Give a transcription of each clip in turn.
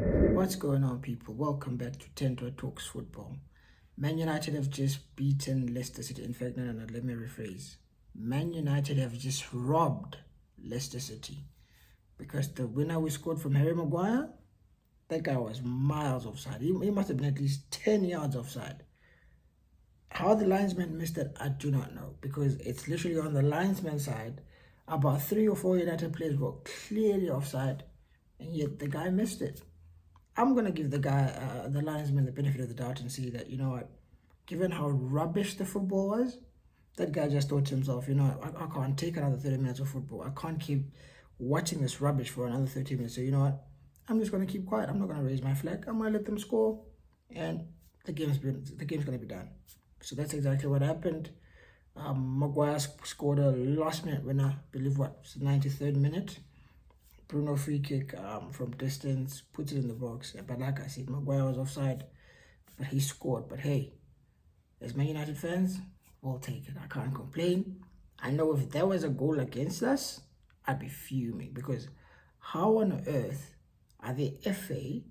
What's going on, people? Welcome back to 10 Talks Football. Man United have just beaten Leicester City. In fact, no, let me rephrase. Man United have just robbed Leicester City because the winner we scored from Harry Maguire, that guy was miles offside. He must have been at least 10 yards offside. How the linesman missed it, I do not know, because it's literally on the linesman side. About 3 or 4 United players were clearly offside, and yet the guy missed it. I'm going to give the guy, the linesman, the benefit of the doubt and see that, you know what, given how rubbish the football was, that guy just thought to himself, you know what, I can't take another 30 minutes of football. I can't keep watching this rubbish for another 30 minutes. So, you know what, I'm just going to keep quiet. I'm not going to raise my flag. I'm going to let them score, and the game's going to be done. So that's exactly what happened. Maguire scored a last minute winner, I believe, what, it's the 93rd minute. Bruno free kick from distance, puts it in the box. But like I said, Maguire was offside, but he scored. But hey, as Man United fans, we'll take it. I can't complain. I know if there was a goal against us, I'd be fuming, because how on earth are the FA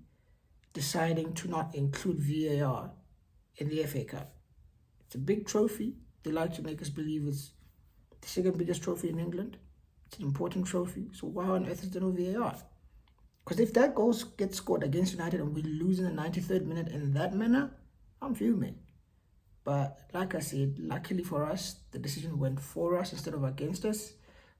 deciding to not include VAR in the FA Cup? It's a big trophy. They like to make us believe it's the second biggest trophy in England. It's an important trophy. So why on earth is there no VAR? Because if that goal gets scored against United and we lose in the 93rd minute in that manner, I'm fuming. But like I said, luckily for us, the decision went for us instead of against us.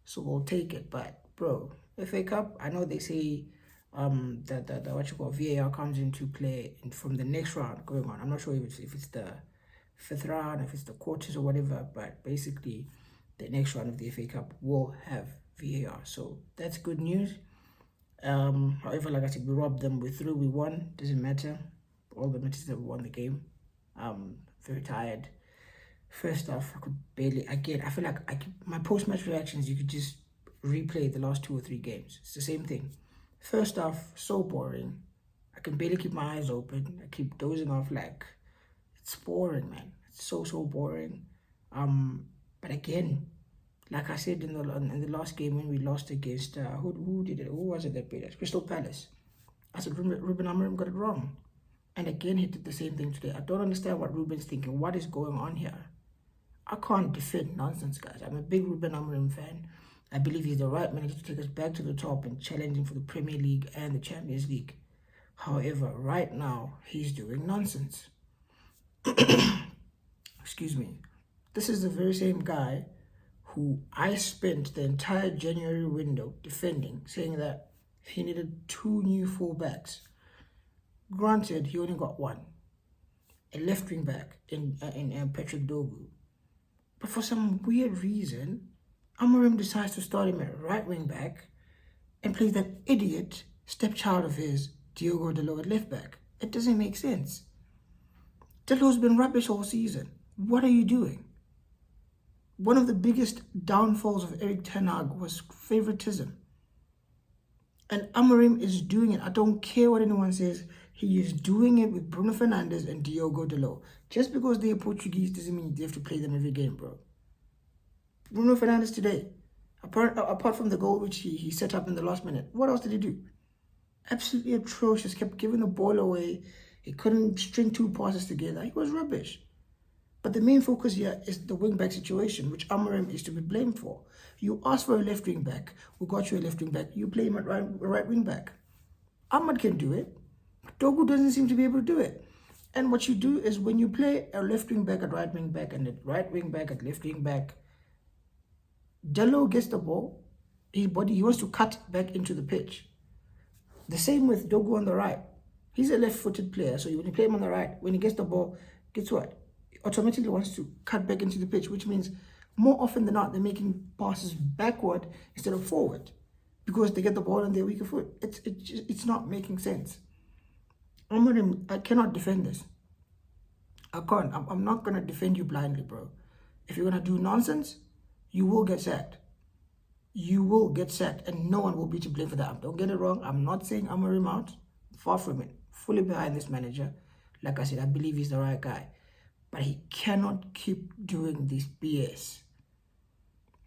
So we'll take it. But bro, FA Cup, I know they say that what you call VAR comes into play from the next round going on. I'm not sure if it's the 5th round, if it's the quarters or whatever, but basically the next round of the FA Cup will have VAR. So that's good news. However, like I said, we robbed them, we threw, we won, doesn't matter. All the matters that we won the game. Very tired. First off, I could barely, again, I feel like my post-match reactions, you could just replay the last 2 or 3 games. It's the same thing. First off, so boring. I can barely keep my eyes open. I keep dozing off, like, it's boring, man. It's so boring. But again, like I said in the last game when we lost against who did it? Who was it that beat us? Crystal Palace. I said Ruben Amorim got it wrong, and again he did the same thing today. I don't understand what Ruben's thinking. What is going on here? I can't defend nonsense, guys. I'm a big Ruben Amorim fan. I believe he's the right manager to take us back to the top and challenging for the Premier League and the Champions League. However, right now he's doing nonsense. Excuse me. This is the very same guy who I spent the entire January window defending, saying that he needed 2 new fullbacks. Granted, he only got 1, a left wing back in Patrick Dogu. But for some weird reason, Amorim decides to start him at right wing back and play that idiot stepchild of his, Diogo Dalot, at left back. It doesn't make sense. Dalot's been rubbish all season. What are you doing? One of the biggest downfalls of Erik ten Hag was favoritism. And Amorim is doing it. I don't care what anyone says. He is doing it with Bruno Fernandes and Diogo Dalot. Just because they are Portuguese doesn't mean you have to play them every game, bro. Bruno Fernandes today, apart from the goal which he set up in the last minute, what else did he do? Absolutely atrocious. Kept giving the ball away. He couldn't string 2 passes together. He was rubbish. But the main focus here is the wing-back situation, which Amorim is to be blamed for. You asked for a left wing-back. We got you a left wing-back. You play him at right wing-back. Ahmad can do it. Dogu doesn't seem to be able to do it. And what you do is when you play a left wing-back at right wing-back and a right wing-back at left wing-back, Dalot gets the ball. He wants to cut back into the pitch. The same with Dogu on the right. He's a left-footed player, so when you play him on the right, when he gets the ball, guess what? Automatically wants to cut back into the pitch, which means more often than not, they're making passes backward instead of forward because they get the ball on their weaker foot. It's not making sense. I cannot defend this. I can't. I'm not going to defend you blindly, bro. If you're going to do nonsense, you will get sacked. You will get sacked, and no one will be to blame for that. Don't get it wrong. I'm not saying Amorim out. Far from it. Fully behind this manager. Like I said, I believe he's the right guy. But he cannot keep doing this BS.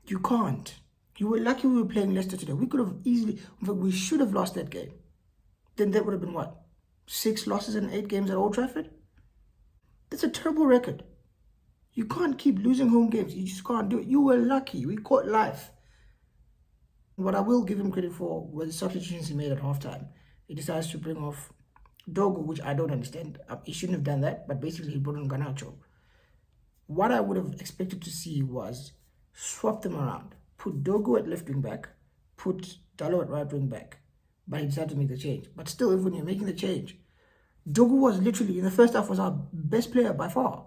You can't. You were lucky we were playing Leicester today. We could have easily, we should have lost that game. then that would have been what? 6 losses in 8 games at Old Trafford? That's a terrible record. You can't keep losing home games. You just can't do it. You were lucky. We caught life. What I will give him credit for was the substitutions he made at halftime. He decides to bring off Dogo, which I don't understand. He shouldn't have done that, but basically he brought on Garnacho. What I would have expected to see was swap them around. Put Dogo at left wing back, put Dalot at right wing back. But he decided to make the change. But still, even when you're making the change, Dogo was literally, in the first half, was our best player by far.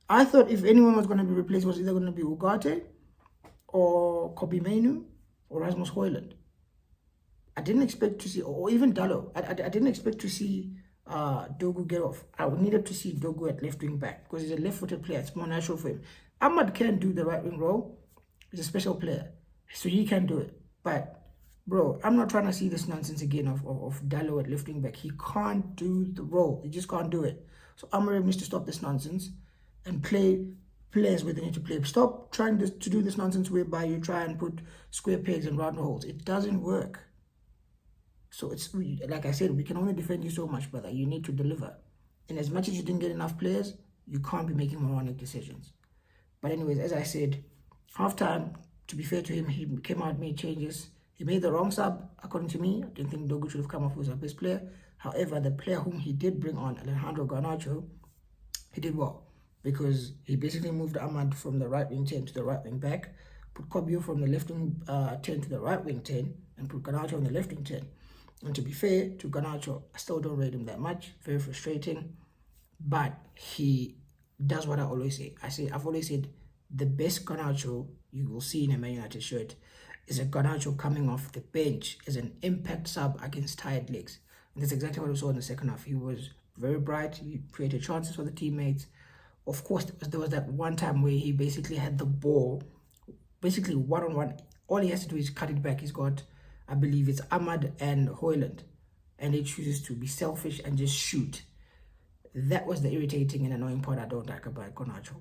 I thought if anyone was going to be replaced, it was either going to be Ugarte or Kobe Mainu or Rasmus Højlund. I didn't expect to see, or even Dalot. I didn't expect to see Dogo get off. I needed to see Dogo at left wing back because he's a left-footed player. It's more natural for him. Ahmad can do the right wing role. He's a special player, so he can do it. But bro, I'm not trying to see this nonsense again of Dalot at left wing back. He can't do the role. He just can't do it. So Amorim needs to stop this nonsense and play players where they need to play. Stop trying to do this nonsense whereby you try and put square pegs in round holes. It doesn't work. So it's like I said, we can only defend you so much, brother. You need to deliver. And as much as you didn't get enough players, you can't be making moronic decisions. But anyways, as I said, halftime, to be fair to him, he came out, made changes. He made the wrong sub, according to me. I didn't think Dogo should have come off as our best player. However, the player whom he did bring on, Alejandro Garnacho, he did well. Because he basically moved Ahmad from the right wing 10 to the right wing back, put Kobio from the left wing 10 to the right wing 10, and put Garnacho on the left wing 10. And to be fair to Garnacho, I still don't rate him that much. Very frustrating. But he does what I always say. I've always said the best Garnacho you will see in a Man United shirt is a Garnacho coming off the bench as an impact sub against tired legs. And that's exactly what we saw in the second half. He was very bright. He created chances for the teammates. Of course, there was that one time where he basically had the ball, basically one-on-one. All he has to do is cut it back. He's got, I believe it's Ahmad and Højlund, and he chooses to be selfish and just shoot. That was the irritating and annoying part I don't like about Garnacho.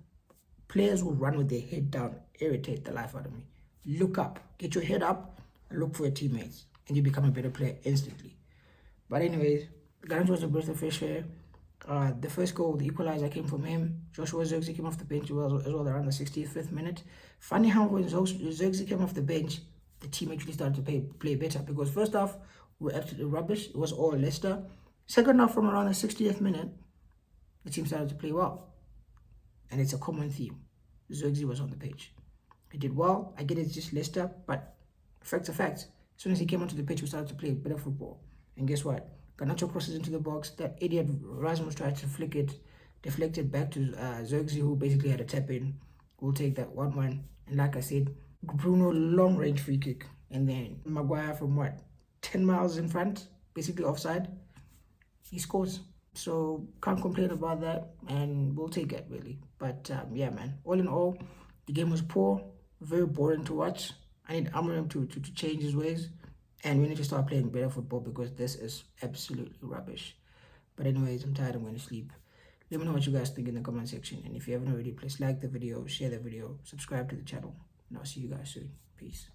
Players who run with their head down irritate the life out of me. Look up, get your head up, and look for your teammates, and you become a better player instantly. But anyways, Garnacho was a breath of fresh air. The first goal, the equalizer, came from him. Joshua Zirkzee came off the bench as well around the 65th minute. Funny how when Zirkzee came off the bench, the team actually started to play better, because first half we were absolutely rubbish. It was all Leicester. Second half, from around the 60th minute, the team started to play well. And it's a common theme. Zirkzee was on the pitch. He did well. I get it's just Leicester, but facts are facts. As soon as he came onto the pitch, we started to play better football. And guess what? Garnacho crosses into the box. That idiot Rasmus tried to flick it, deflected back to Zirkzee, who basically had a tap in. We'll take that 1-1. And like I said, Bruno long range free kick. And then Maguire from 10 miles in front, basically offside. He scores. So can't complain about that, and we'll take it really. But yeah, man, all in all, the game was poor, very boring to watch. I need Amorim to change his ways, and we need to start playing better football, because this is absolutely rubbish. But anyways, I'm tired, I'm going to sleep. Let me know what you guys think in the comment section, and if you haven't already, please like the video, share the video, subscribe to the channel, and I'll see you guys soon. Peace.